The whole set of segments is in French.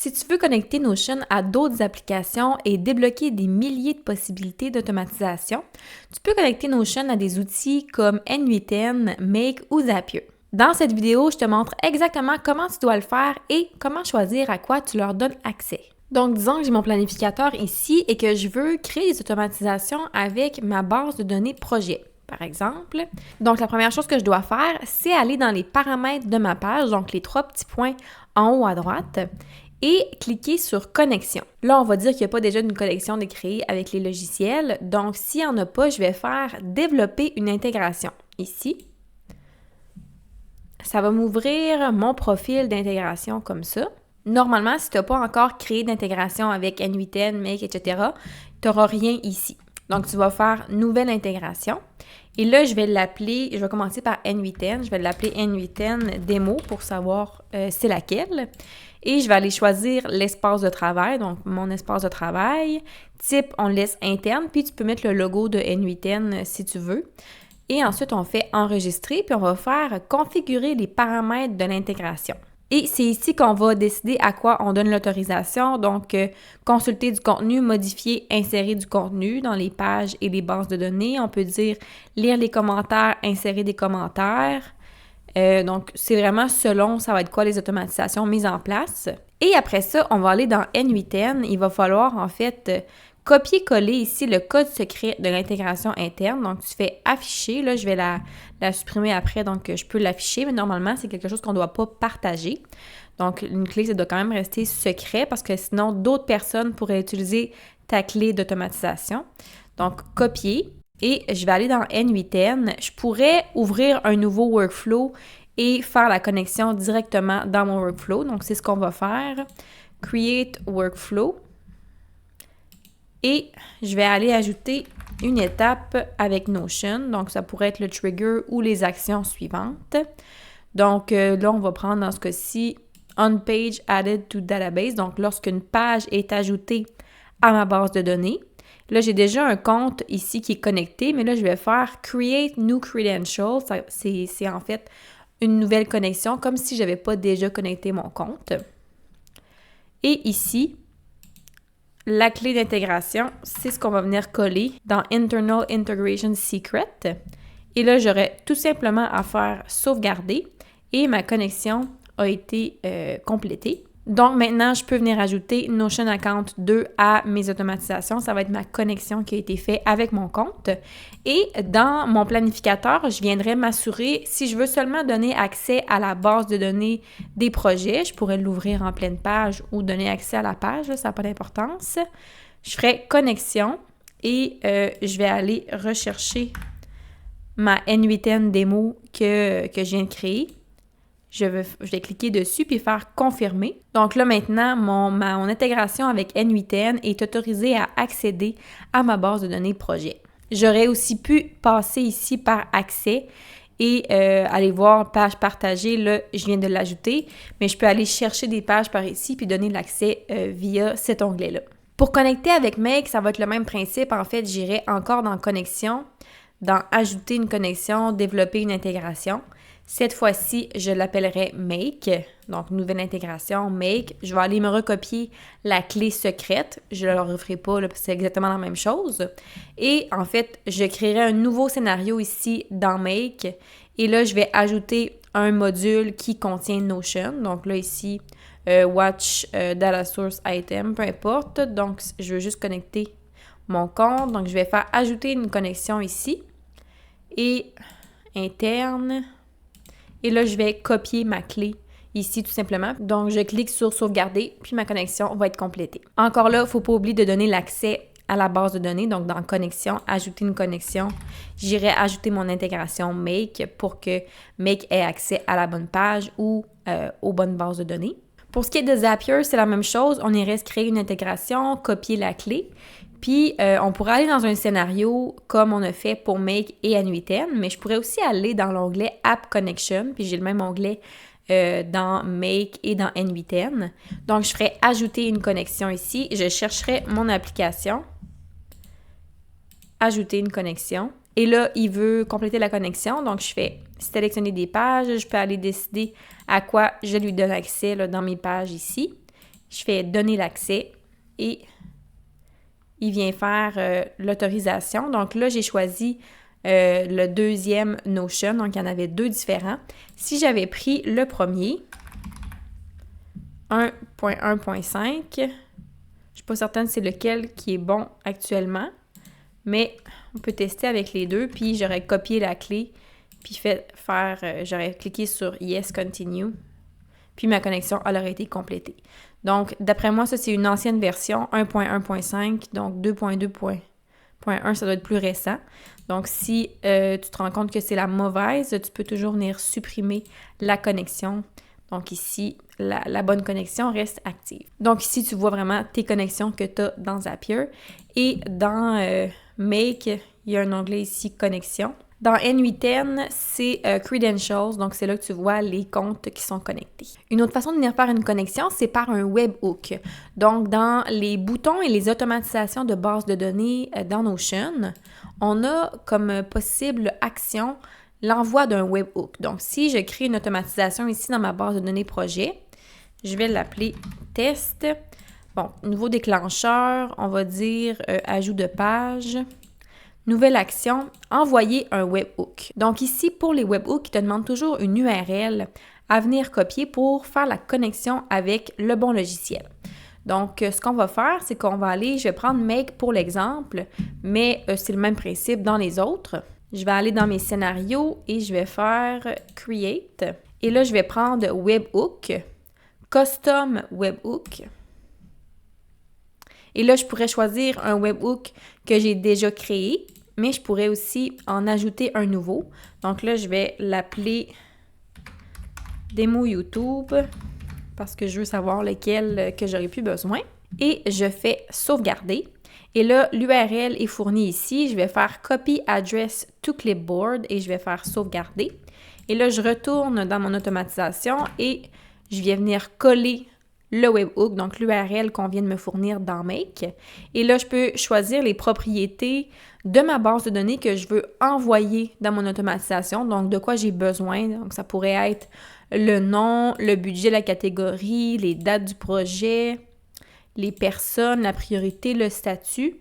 Si tu veux connecter Notion à d'autres applications et débloquer des milliers de possibilités d'automatisation, tu peux connecter Notion à des outils comme N8N, Make ou Zapier. Dans cette vidéo, je te montre exactement comment tu dois le faire et comment choisir à quoi tu leur donnes accès. Donc, disons que j'ai mon planificateur ici et que je veux créer des automatisations avec ma base de données projet, par exemple. Donc, la première chose que je dois faire, c'est aller dans les paramètres de ma page, donc les 3 petits points en haut à droite, et cliquer sur « Connexion ». Là, on va dire qu'il n'y a pas déjà une connexion de créer avec les logiciels. Donc, s'il n'y en a pas, je vais faire « Développer une intégration » ici. Ça va m'ouvrir mon profil d'intégration comme ça. Normalement, si tu n'as pas encore créé d'intégration avec N8N, Make, etc., tu n'auras rien ici. Donc, tu vas faire « Nouvelle intégration ». Et là, je vais l'appeler, je vais commencer par N8N, je vais l'appeler N8N Démo pour savoir c'est laquelle. Et je vais aller choisir l'espace de travail, donc mon espace de travail. Type, on le laisse interne, puis tu peux mettre le logo de N8N si tu veux. Et ensuite, on fait enregistrer, puis on va faire configurer les paramètres de l'intégration. Et c'est ici qu'on va décider à quoi on donne l'autorisation, donc consulter du contenu, modifier, insérer du contenu dans les pages et les bases de données. On peut dire lire les commentaires, insérer des commentaires. Donc, c'est vraiment selon ça va être quoi les automatisations mises en place. Et après ça, on va aller dans N8N. Il va falloir en fait copier-coller ici le code secret de l'intégration interne. Donc, tu fais afficher. Là, je vais la supprimer après, donc je peux l'afficher, mais normalement, c'est quelque chose qu'on ne doit pas partager. Donc, une clé, ça doit quand même rester secret parce que sinon, d'autres personnes pourraient utiliser ta clé d'automatisation. Donc, copier. Et je vais aller dans N8N. Je pourrais ouvrir un nouveau workflow et faire la connexion directement dans mon workflow. Donc, c'est ce qu'on va faire. Create workflow. Et je vais aller ajouter une étape avec Notion. Donc, ça pourrait être le trigger ou les actions suivantes. Donc, là, on va prendre dans ce cas-ci On page added to database. Donc, lorsqu'une page est ajoutée à ma base de données. Là, j'ai déjà un compte ici qui est connecté, mais là, je vais faire Create New Credentials. C'est en fait une nouvelle connexion, comme si je n'avais pas déjà connecté mon compte. Et ici, la clé d'intégration, c'est ce qu'on va venir coller dans Internal Integration Secret. Et là, j'aurais tout simplement à faire sauvegarder et ma connexion a été complétée. Donc, maintenant, je peux venir ajouter Notion Account 2 à mes automatisations. Ça va être ma connexion qui a été faite avec mon compte. Et dans mon planificateur, je viendrai m'assurer, si je veux seulement donner accès à la base de données des projets, je pourrais l'ouvrir en pleine page ou donner accès à la page, là, ça n'a pas d'importance. Je ferai connexion et je vais aller rechercher ma N8N démo que je viens de créer. Je vais cliquer dessus puis faire « Confirmer ». Donc là, maintenant, mon intégration avec N8N est autorisée à accéder à ma base de données projet. J'aurais aussi pu passer ici par « Accès » et aller voir « Page partagée ». Là, je viens de l'ajouter, mais je peux aller chercher des pages par ici puis donner l'accès via cet onglet-là. Pour connecter avec Make, ça va être le même principe. En fait, j'irai encore dans « Connexion », dans « Ajouter une connexion »,« Développer une intégration ». Cette fois-ci, je l'appellerai Make, donc nouvelle intégration, Make. Je vais aller me recopier la clé secrète. Je ne la referai pas, là, parce que c'est exactement la même chose. Et en fait, je créerai un nouveau scénario ici dans Make. Et là, je vais ajouter un module qui contient Notion. Donc là, ici, Watch Data Source Item, peu importe. Donc, je veux juste connecter mon compte. Donc, je vais faire ajouter une connexion ici. Et interne. Et là, je vais copier ma clé ici tout simplement. Donc, je clique sur « Sauvegarder » puis ma connexion va être complétée. Encore là, il ne faut pas oublier de donner l'accès à la base de données. Donc, dans « Connexion »,« Ajouter une connexion », j'irai ajouter mon intégration Make pour que Make ait accès à la bonne page ou aux bonnes bases de données. Pour ce qui est de Zapier, c'est la même chose. On irait se créer une intégration, copier la clé. Puis, on pourrait aller dans un scénario comme on a fait pour Make et N8N, mais je pourrais aussi aller dans l'onglet App Connection, puis j'ai le même onglet dans Make et dans N8N. Donc, je ferai ajouter une connexion ici. Je chercherai mon application, ajouter une connexion. Et là, il veut compléter la connexion. Donc, je fais sélectionner des pages. Je peux aller décider à quoi je lui donne accès là, dans mes pages ici. Je fais « Donner l'accès » et il vient faire l'autorisation. Donc là, j'ai choisi le deuxième Notion, donc il y en avait 2 différents. Si j'avais pris le premier, 1.1.5, je ne suis pas certaine c'est lequel qui est bon actuellement, mais on peut tester avec les deux, puis j'aurais copié la clé, puis j'aurais cliqué sur « Yes, continue », puis ma connexion elle aurait été complétée. Donc, d'après moi, ça c'est une ancienne version, 1.1.5, donc 2.2.1, ça doit être plus récent. Donc, si tu te rends compte que c'est la mauvaise, tu peux toujours venir supprimer la connexion. Donc ici, la bonne connexion reste active. Donc ici, tu vois vraiment tes connexions que tu as dans Zapier. Et dans Make, il y a un onglet ici « Connexion ». Dans N8N, c'est Credentials, donc c'est là que tu vois les comptes qui sont connectés. Une autre façon de venir faire une connexion, c'est par un webhook. Donc, dans les boutons et les automatisations de base de données dans Notion, on a comme possible action l'envoi d'un webhook. Donc, si je crée une automatisation ici dans ma base de données projet, je vais l'appeler test. Bon, nouveau déclencheur, on va dire ajout de page. Nouvelle action, envoyer un webhook. Donc ici, pour les webhooks, ils te demandent toujours une URL à venir copier pour faire la connexion avec le bon logiciel. Donc, ce qu'on va faire, c'est qu'on va aller, je vais prendre Make pour l'exemple, mais c'est le même principe dans les autres. Je vais aller dans mes scénarios et je vais faire Create. Et là, je vais prendre Webhook, Custom Webhook. Et là, je pourrais choisir un webhook que j'ai déjà créé, mais je pourrais aussi en ajouter un nouveau. Donc là, je vais l'appeler Démo YouTube parce que je veux savoir lequel que j'aurais plus besoin. Et je fais sauvegarder. Et là, l'URL est fournie ici. Je vais faire Copy Address to Clipboard et je vais faire sauvegarder. Et là, je retourne dans mon automatisation et je viens venir coller le webhook, donc l'URL qu'on vient de me fournir dans Make. Et là, je peux choisir les propriétés de ma base de données que je veux envoyer dans mon automatisation, donc de quoi j'ai besoin. Donc, ça pourrait être le nom, le budget, la catégorie, les dates du projet, les personnes, la priorité, le statut.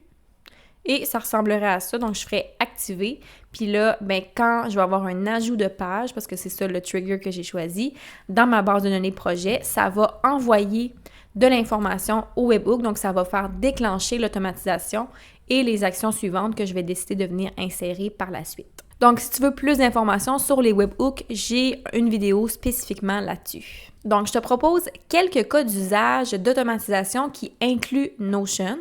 Et ça ressemblerait à ça, donc je ferai activer. Puis là, quand je vais avoir un ajout de page, parce que c'est ça le trigger que j'ai choisi, dans ma base de données projet, ça va envoyer de l'information au webhook, donc ça va faire déclencher l'automatisation et les actions suivantes que je vais décider de venir insérer par la suite. Donc, si tu veux plus d'informations sur les webhooks, j'ai une vidéo spécifiquement là-dessus. Donc, je te propose quelques cas d'usage d'automatisation qui incluent Notion,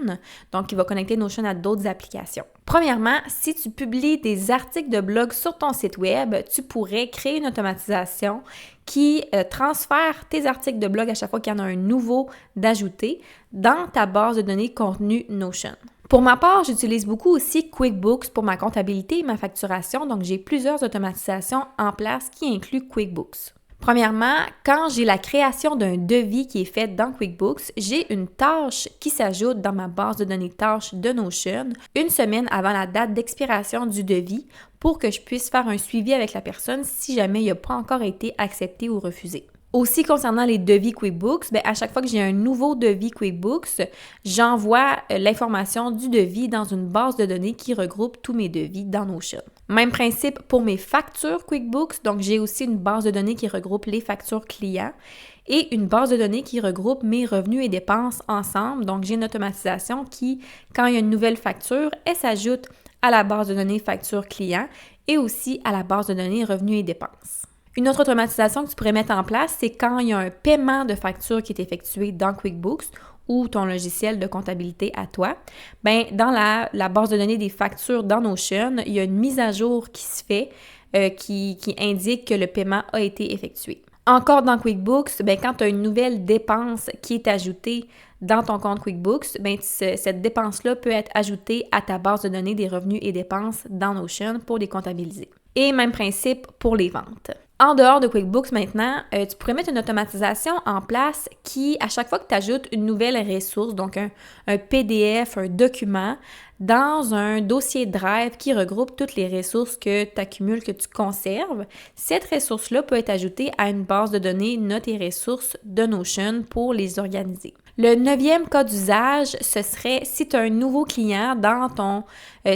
donc qui va connecter Notion à d'autres applications. Premièrement, si tu publies des articles de blog sur ton site web, tu pourrais créer une automatisation qui transfère tes articles de blog à chaque fois qu'il y en a un nouveau d'ajouter dans ta base de données contenu Notion. Pour ma part, j'utilise beaucoup aussi QuickBooks pour ma comptabilité et ma facturation, donc j'ai plusieurs automatisations en place qui incluent QuickBooks. Premièrement, quand j'ai la création d'un devis qui est fait dans QuickBooks, j'ai une tâche qui s'ajoute dans ma base de données tâches de Notion une semaine avant la date d'expiration du devis pour que je puisse faire un suivi avec la personne si jamais il n'a pas encore été accepté ou refusé. Aussi, concernant les devis QuickBooks, à chaque fois que j'ai un nouveau devis QuickBooks, j'envoie l'information du devis dans une base de données qui regroupe tous mes devis dans Notion. Même principe pour mes factures QuickBooks, donc j'ai aussi une base de données qui regroupe les factures clients et une base de données qui regroupe mes revenus et dépenses ensemble. Donc j'ai une automatisation qui, quand il y a une nouvelle facture, elle s'ajoute à la base de données factures clients et aussi à la base de données revenus et dépenses. Une autre automatisation que tu pourrais mettre en place, c'est quand il y a un paiement de facture qui est effectué dans QuickBooks ou ton logiciel de comptabilité à toi, dans la base de données des factures dans Notion, il y a une mise à jour qui se fait qui indique que le paiement a été effectué. Encore dans QuickBooks, quand tu as une nouvelle dépense qui est ajoutée dans ton compte QuickBooks, cette dépense-là peut être ajoutée à ta base de données des revenus et dépenses dans Notion pour les comptabiliser. Et même principe pour les ventes. En dehors de QuickBooks maintenant, tu pourrais mettre une automatisation en place qui, à chaque fois que tu ajoutes une nouvelle ressource, donc un PDF, un document, dans un dossier Drive qui regroupe toutes les ressources que tu accumules, que tu conserves, cette ressource-là peut être ajoutée à une base de données Notes et ressources de Notion pour les organiser. Le 9e cas d'usage, ce serait si tu as un nouveau client dans ton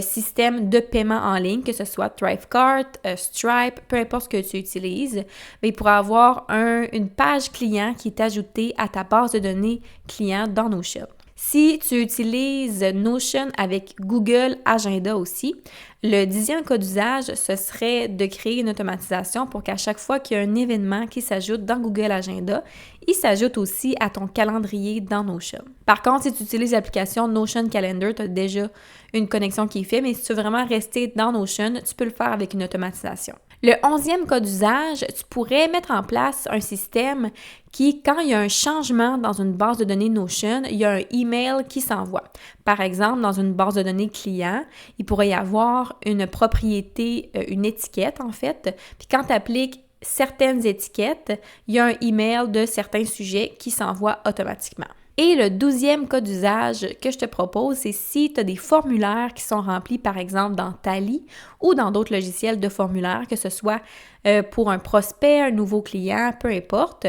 système de paiement en ligne, que ce soit Thrivecart, Stripe, peu importe ce que tu utilises, il pourra avoir une page client qui est ajoutée à ta base de données client dans Notion. Si tu utilises Notion avec Google Agenda aussi, le 10e cas d'usage, ce serait de créer une automatisation pour qu'à chaque fois qu'il y a un événement qui s'ajoute dans Google Agenda, il s'ajoute aussi à ton calendrier dans Notion. Par contre, si tu utilises l'application Notion Calendar, tu as déjà une connexion qui est faite, mais si tu veux vraiment rester dans Notion, tu peux le faire avec une automatisation. Le 11e cas d'usage, tu pourrais mettre en place un système qui, quand il y a un changement dans une base de données Notion, il y a un email qui s'envoie. Par exemple, dans une base de données client, il pourrait y avoir une propriété, une étiquette en fait, puis quand tu appliques certaines étiquettes, il y a un email de certains sujets qui s'envoie automatiquement. Et le 12e cas d'usage que je te propose, c'est si tu as des formulaires qui sont remplis, par exemple, dans Tally ou dans d'autres logiciels de formulaires, que ce soit pour un prospect, un nouveau client, peu importe,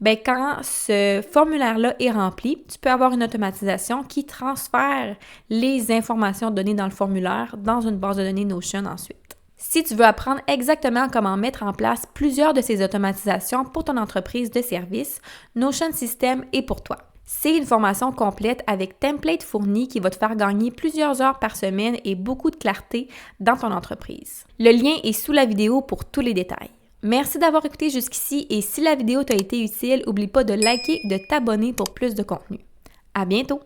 quand ce formulaire-là est rempli, tu peux avoir une automatisation qui transfère les informations données dans le formulaire dans une base de données Notion ensuite. Si tu veux apprendre exactement comment mettre en place plusieurs de ces automatisations pour ton entreprise de services, Notion System est pour toi. C'est une formation complète avec template fourni qui va te faire gagner plusieurs heures par semaine et beaucoup de clarté dans ton entreprise. Le lien est sous la vidéo pour tous les détails. Merci d'avoir écouté jusqu'ici et si la vidéo t'a été utile, n'oublie pas de liker et de t'abonner pour plus de contenu. À bientôt!